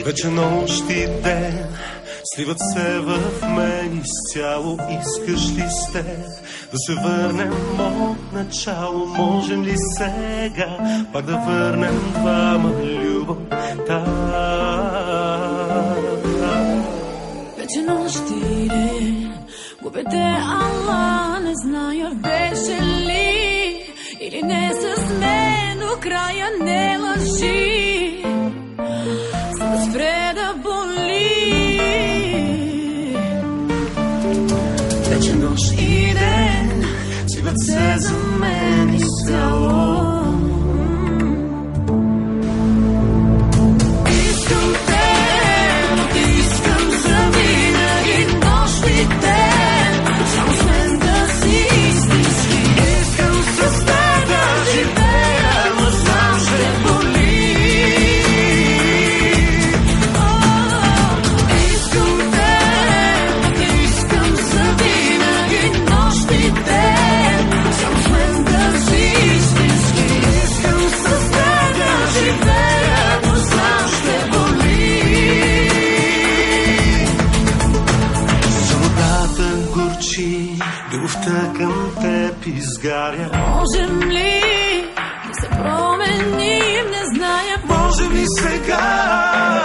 Вече нощ и ден сливат се в мен изцяло. Искаш ли с теб да се върнем от начало? Можем ли сега пак да върнем двама любовта? Вече нощ и ден губя те, ала не зная беше ли или не с мен до края, не лъжи, за да спре да боли. Вече нощ и ден сиват се за мен изцяло. Любовта към теб изгаря. Можем ли да се променим, не зная. Можем ли сега